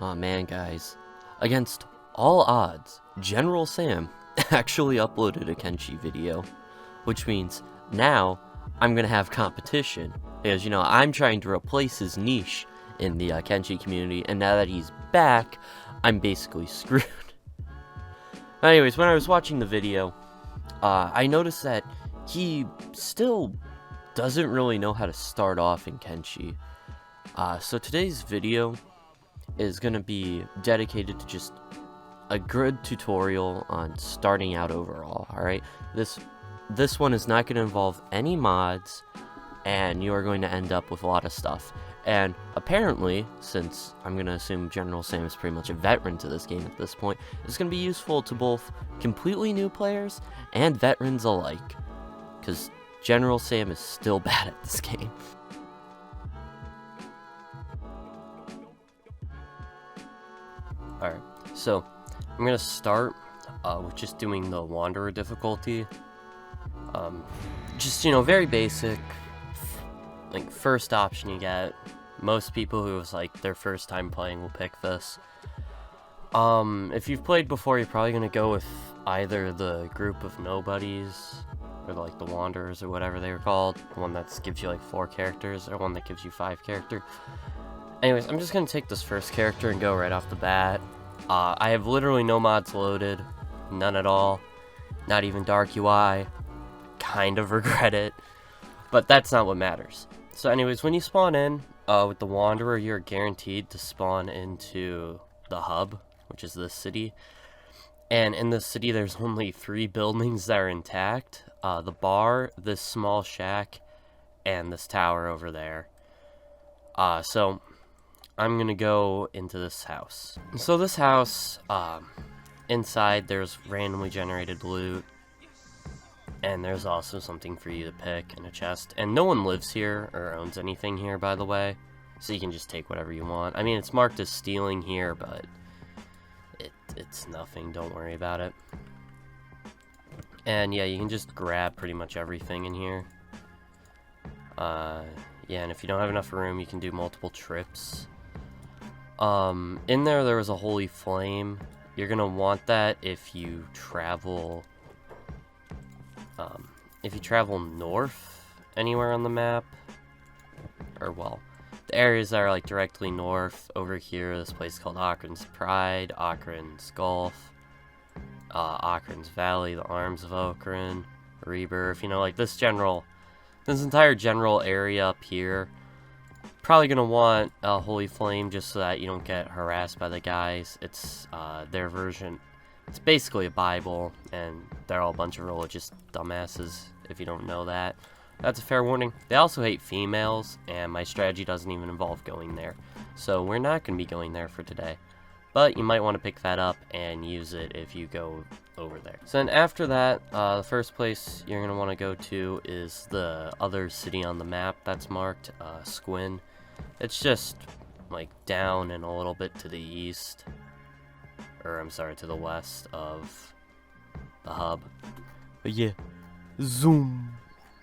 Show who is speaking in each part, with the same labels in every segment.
Speaker 1: Aw man, guys. Against all odds, General Sam actually uploaded a Kenshi video, which means now I'm gonna have competition, because, you know, I'm trying to replace his niche in the Kenshi community, and now that he's back, I'm basically screwed. Anyways, when I was watching the video, I noticed that he still doesn't really know how to start off in Kenshi. So today's video is going to be dedicated to just a good tutorial on starting out overall, alright? This one is not going to involve any mods, and you are going to end up with a lot of stuff. And apparently, since I'm going to assume General Sam is pretty much a veteran to this game at this point, it's going to be useful to both completely new players and veterans alike, because General Sam is still bad at this game. Alright, so I'm going to start with just doing the Wanderer difficulty. Just, you know, very basic, like, first option you get. Most people who was like their first time playing will pick this. If you've played before, you're probably going to go with either the group of nobodies, or like the Wanderers, or whatever they were called. The one that gives you like 4 characters, or one that gives you 5 characters. Anyways, I'm just going to take this first character and go right off the bat. I have literally no mods loaded. None at all. Not even Dark UI. Kind of regret it. But that's not what matters. So anyways, when you spawn in with the Wanderer, you're guaranteed to spawn into the hub, which is this city. And in this city, there's only 3 buildings that are intact. The bar, this small shack, and this tower over there. So I'm gonna go into this house. So this house, inside there's randomly generated loot, and there's also something for you to pick in a chest. And no one lives here or owns anything here, by the way, so you can just take whatever you want. I mean, it's marked as stealing here, but it's nothing, don't worry about it. And yeah, you can just grab pretty much everything in here. Yeah, and if you don't have enough room, you can do multiple trips. In there was a holy flame. You're gonna want that if you travel north anywhere on the map, or well, the areas that are like directly north. Over here, this place called Ockran's Pride, Ockran's Gulf, Ockran's Valley, the Arms of Ockran, Rebirth, you know, like this entire general area up here. Probably gonna want a holy flame just so that you don't get harassed by the guys. It's their version. It's basically a Bible, and they're all a bunch of religious dumbasses, if you don't know that. That's a fair warning. They also hate females, and my strategy doesn't even involve going there. So we're not going to be going there for today. But you might want to pick that up and use it if you go over there. So then after that, the first place you're going to want to go to is the other city on the map that's marked, Squin. It's just, like, down and a little bit to the east. Or, I'm sorry, to the west of the hub. But yeah, zoom.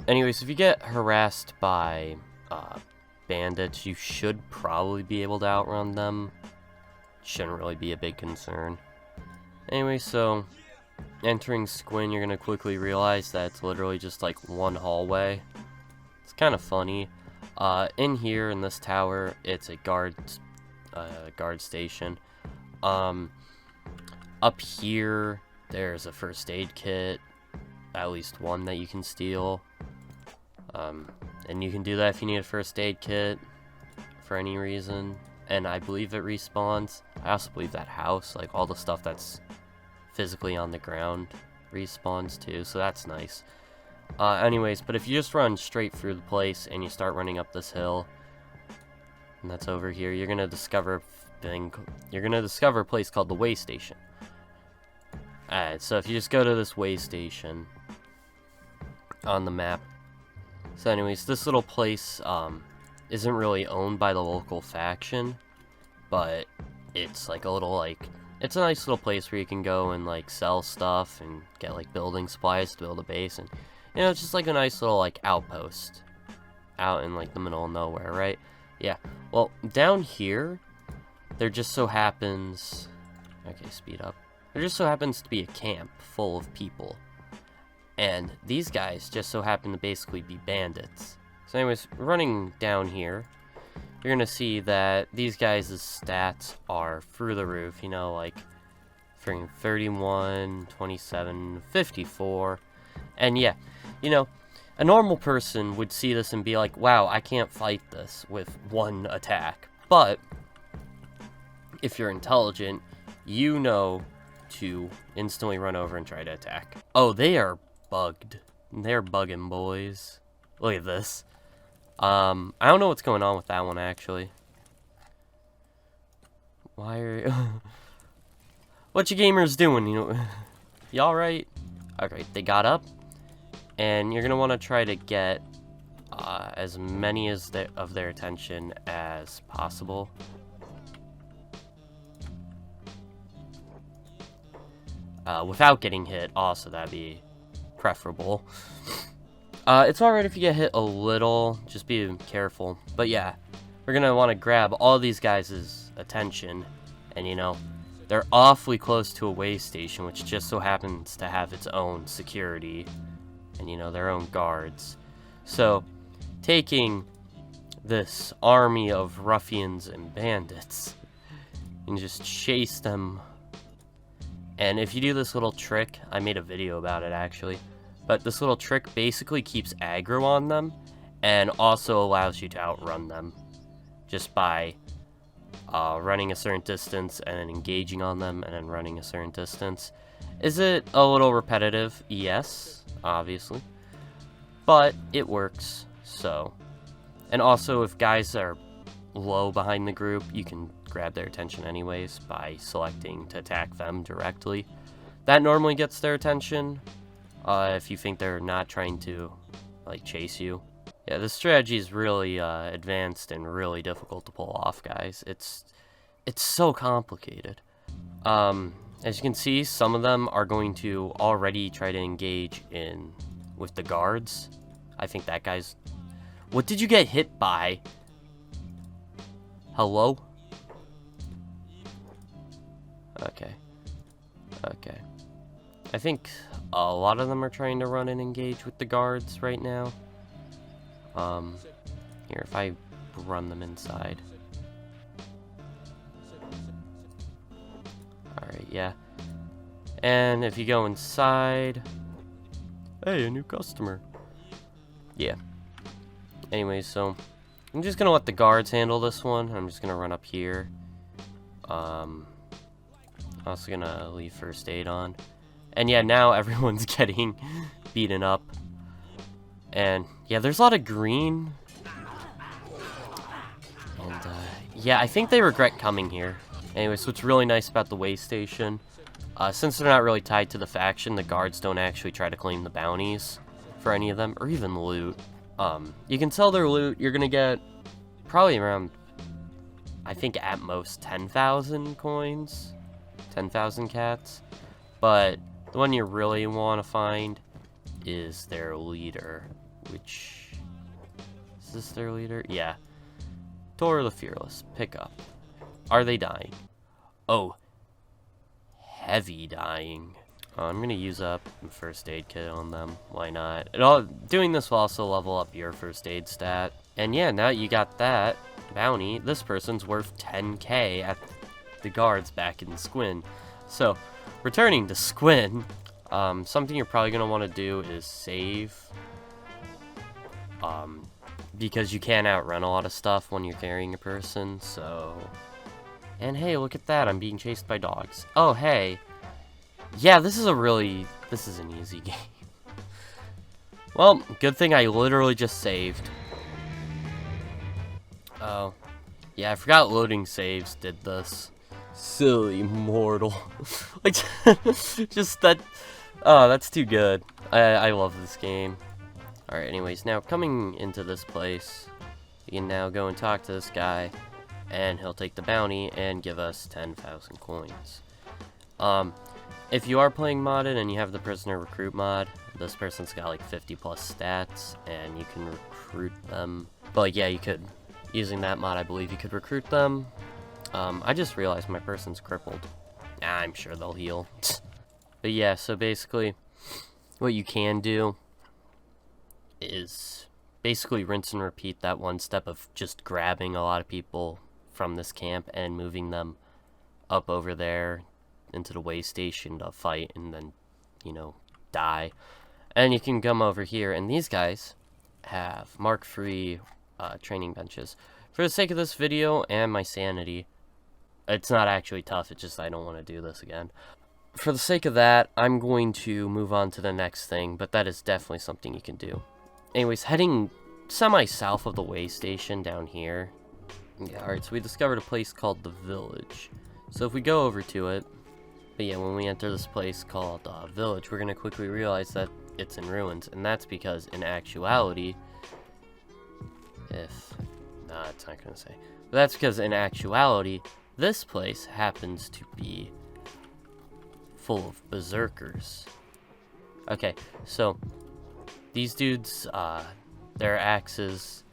Speaker 1: Anyways, if you get harassed by bandits, you should probably be able to outrun them. Shouldn't really be a big concern. Anyway, so entering Squin, you're gonna quickly realize that it's literally just like one hallway. It's kind of funny. In here in this tower, it's a guard station. Up here, there's a first aid kit, at least one that you can steal. And you can do that if you need a first aid kit for any reason. And I believe it respawns. I also believe that house, like all the stuff that's physically on the ground, respawns too, so that's nice. Anyways, but if you just run straight through the place and you start running up this hill, and that's over here, you're gonna discover a place called the way station. Alright, so if you just go to this way station on the map. So anyways, this little place isn't really owned by the local faction, but it's like it's a nice little place where you can go and like sell stuff and get like building supplies to build a base, and you know, it's just like a nice little like outpost out in like the middle of nowhere, right? Yeah, well, down here there just so happens... Okay, speed up. There just so happens to be a camp full of people. And these guys just so happen to basically be bandits. So anyways, running down here, you're gonna see that these guys' stats are through the roof, you know, like freaking 31, 27, 54. And yeah, you know, a normal person would see this and be like, wow, I can't fight this with one attack. But if you're intelligent, you know to instantly run over and try to attack. Oh, they are bugged. They're bugging, boys. Look at this. I don't know what's going on with that one, actually. Why are you... What you gamers doing? You know, y'all right? Okay, they got up, and you're gonna want to try to get as many of their attention as possible. Without getting hit, also, that'd be preferable. It's alright if you get hit a little, just be careful. But yeah, we're gonna want to grab all these guys' attention, and you know, they're awfully close to a way station, which just so happens to have its own security, and you know, their own guards. So, taking this army of ruffians and bandits, and just chase them. And if you do this little trick, I made a video about it actually, but this little trick basically keeps aggro on them, and also allows you to outrun them, just by running a certain distance, and then engaging on them, and then running a certain distance. Is it a little repetitive? Yes, obviously. But it works, so. And also, if guys are low behind the group, you can grab their attention anyways by selecting to attack them directly. That normally gets their attention, if you think they're not trying to, like, chase you. Yeah, this strategy is really advanced and really difficult to pull off, guys. It's so complicated. As you can see, some of them are going to already try to engage with the guards. I think that guy's... What did you get hit by? Hello? Okay. Okay. I think a lot of them are trying to run and engage with the guards right now. Here, if I run them inside. Alright, yeah. And if you go inside... Hey, a new customer. Yeah. Anyways, so... I'm just gonna let the guards handle this one. I'm just gonna run up here. Also gonna leave first aid on. And yeah, now everyone's getting beaten up. And yeah, there's a lot of green. And yeah, I think they regret coming here. Anyway, so what's really nice about the way station, since they're not really tied to the faction, the guards don't actually try to claim the bounties for any of them, or even the loot. You can sell their loot. You're gonna get probably around, I think at most 10,000 coins, 10,000 cats. But the one you really want to find is their leader, which... Is this their leader? Yeah. Tor the Fearless. Pick up. Are they dying? Oh. Heavy dying. I'm going to use up the first aid kit on them. Why not? Doing this will also level up your first aid stat. And yeah, now you got that bounty. This person's worth 10k at the guards back in Squin. So, returning to Squin, something you're probably going to want to do is save. Because you can't outrun a lot of stuff when you're carrying a person, so... And hey, look at that, I'm being chased by dogs. Oh, hey. Yeah, this is an easy game. Well, good thing I literally just saved. Oh. Yeah, I forgot loading saves did this. Silly mortal. Like, just that... Oh, that's too good. I love this game. Alright, anyways, now coming into this place, we can now go and talk to this guy, and he'll take the bounty and give us 10,000 coins. If you are playing modded and you have the prisoner recruit mod, this person's got like 50 plus stats, and you can recruit them. But like, yeah, you could, using that mod, I believe you could recruit them. I just realized my person's crippled. I'm sure they'll heal. But yeah, so basically, what you can do is basically rinse and repeat that one step of just grabbing a lot of people from this camp and moving them up over there into the way station to fight and then, you know, die. And you can come over here, and these guys have mark-free training benches. For the sake of this video and my sanity, it's not actually tough, it's just I don't want to do this again. For the sake of that, I'm going to move on to the next thing, but that is definitely something you can do. Anyways, heading semi-south of the way station down here. Yeah, alright, so we discovered a place called the Village. So if we go over to it, but yeah, when we enter this place called Village, we're going to quickly realize that it's in ruins, and that's because in actuality, it's not going to say. But that's because in actuality, this place happens to be full of berserkers. Okay, so these dudes, their axes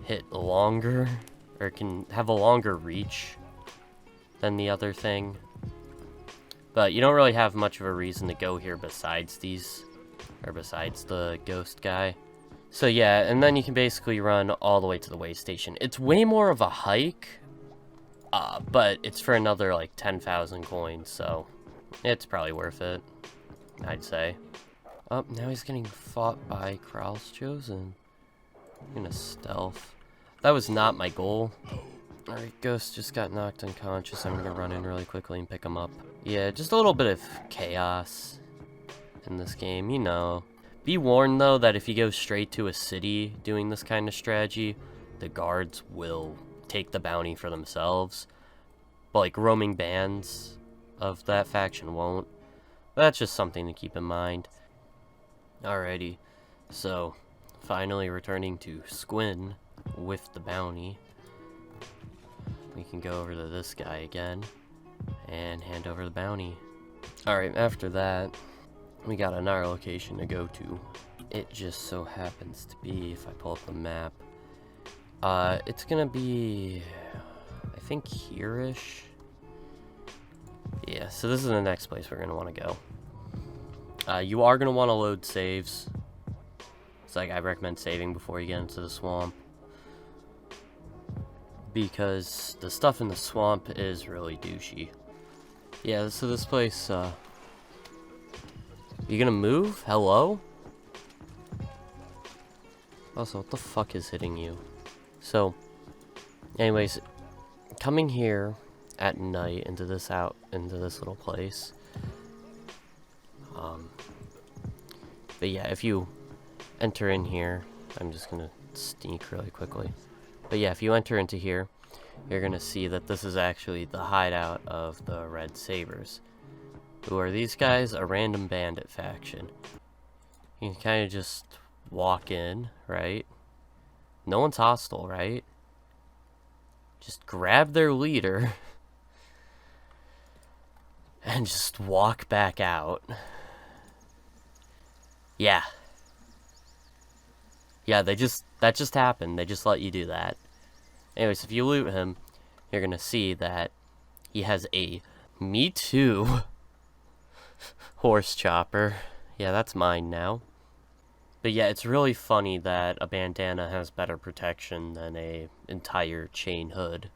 Speaker 1: hit longer, or can have a longer reach than the other thing. But you don't really have much of a reason to go here besides these, or besides the ghost guy. So yeah, and then you can basically run all the way to the way station. It's way more of a hike, but it's for another like 10,000 coins, so it's probably worth it, I'd say. Oh, now he's getting fought by Kral's Chosen. I'm gonna stealth. That was not my goal. Alright, Ghost just got knocked unconscious. I'm gonna run in really quickly and pick him up. Yeah, just a little bit of chaos in this game, you know. Be warned, though, that if you go straight to a city doing this kind of strategy, the guards will take the bounty for themselves. But, like, roaming bands of that faction won't. That's just something to keep in mind. Alrighty, so, finally returning to Squin with the bounty. We can go over to this guy again and hand over the bounty. Alright, after that, we got another location to go to. It just so happens to be, if I pull up the map, it's gonna be, I think here-ish. Yeah, so this is the next place we're gonna want to go. You are gonna want to load saves. It's like I recommend saving before you get into the swamp, because the stuff in the swamp is really douchey. Yeah, so this place, you gonna move? Hello? Also, what the fuck is hitting you? So, anyways, coming here at night into this little place. But yeah, if you enter in here, I'm just gonna sneak really quickly. But yeah, if you enter into here, you're gonna see that this is actually the hideout of the Red Sabers. Who are these guys? A random bandit faction. You can kind of just walk in, right? No one's hostile, right? Just grab their leader and just walk back out. Yeah. Yeah, that just happened. They just let you do that. Anyways, if you loot him, you're gonna see that he has a Me Too horse chopper. Yeah, that's mine now. But yeah, it's really funny that a bandana has better protection than a entire chain hood.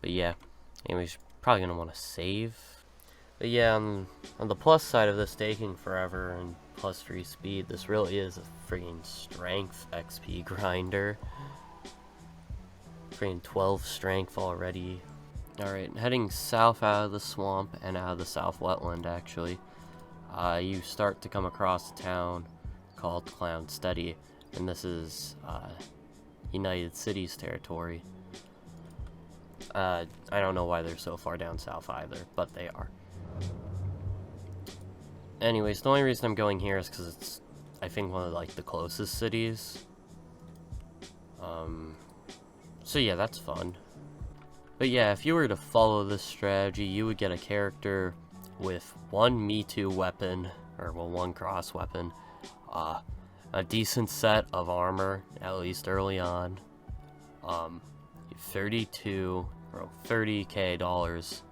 Speaker 1: But yeah, anyways, probably gonna want to save. But yeah, on the plus side of this taking forever and plus free speed, this really is a freaking strength XP grinder. Freaking 12 strength already. Alright, heading south out of the swamp and out of the south wetland, actually. You start to come across a town called Clownsteady, and this is United Cities territory. I don't know why they're so far down south either, but they are. Anyways, the only reason I'm going here is because it's, I think, one of like the closest cities. So yeah, that's fun. But yeah, if you were to follow this strategy, you would get a character with one Me Too weapon, or well, one cross weapon, a decent set of armor, at least early on, 30k dollars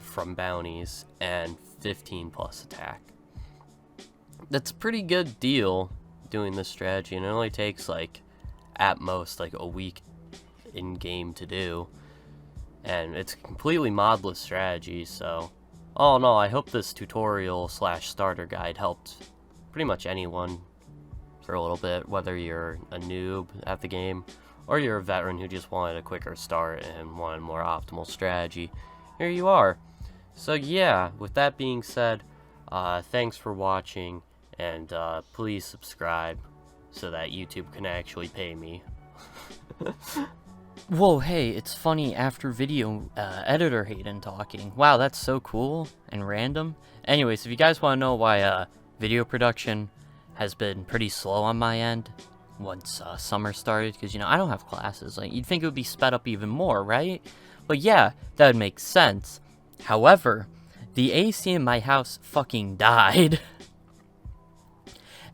Speaker 1: from bounties and 15 plus attack. That's a pretty good deal doing this strategy, and it only takes like at most like a week in game to do, and it's a completely modless strategy. So all in all, I hope this tutorial slash starter guide helped pretty much anyone for a little bit, whether you're a noob at the game or you're a veteran who just wanted a quicker start and wanted a more optimal strategy. Here you are. So yeah, with that being said, thanks for watching, and please subscribe so that YouTube can actually pay me. Whoa, hey, it's funny after video editor Hayden talking. Wow, that's so cool and random. Anyways, if you guys want to know why video production has been pretty slow on my end once summer started, because, you know, I don't have classes. Like, you'd think it would be sped up even more, right? But yeah, that would make sense. However, the AC in my house fucking died.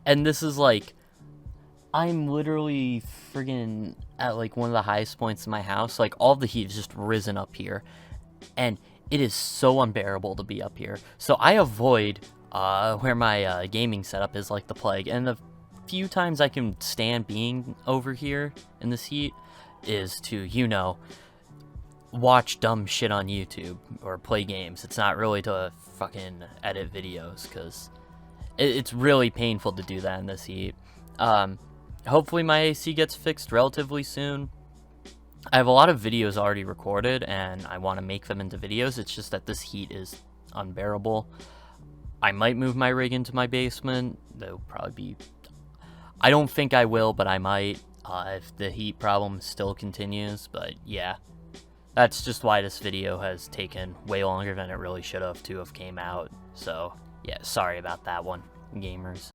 Speaker 1: And this is like, I'm literally friggin' at like one of the highest points in my house. Like, all the heat has just risen up here, and it is so unbearable to be up here. So I avoid where my gaming setup is like the plague, and the few times I can stand being over here in this heat is to, you know, watch dumb shit on YouTube or play games. It's not really to fucking edit videos, because it's really painful to do that in this heat. Hopefully my AC gets fixed relatively soon. I have a lot of videos already recorded, and I want to make them into videos. It's just that this heat is unbearable. I might move my rig into my basement. That'll probably be... I don't think I will, but I might if the heat problem still continues. But yeah, that's just why this video has taken way longer than it really should have to have came out. So yeah, sorry about that one, gamers.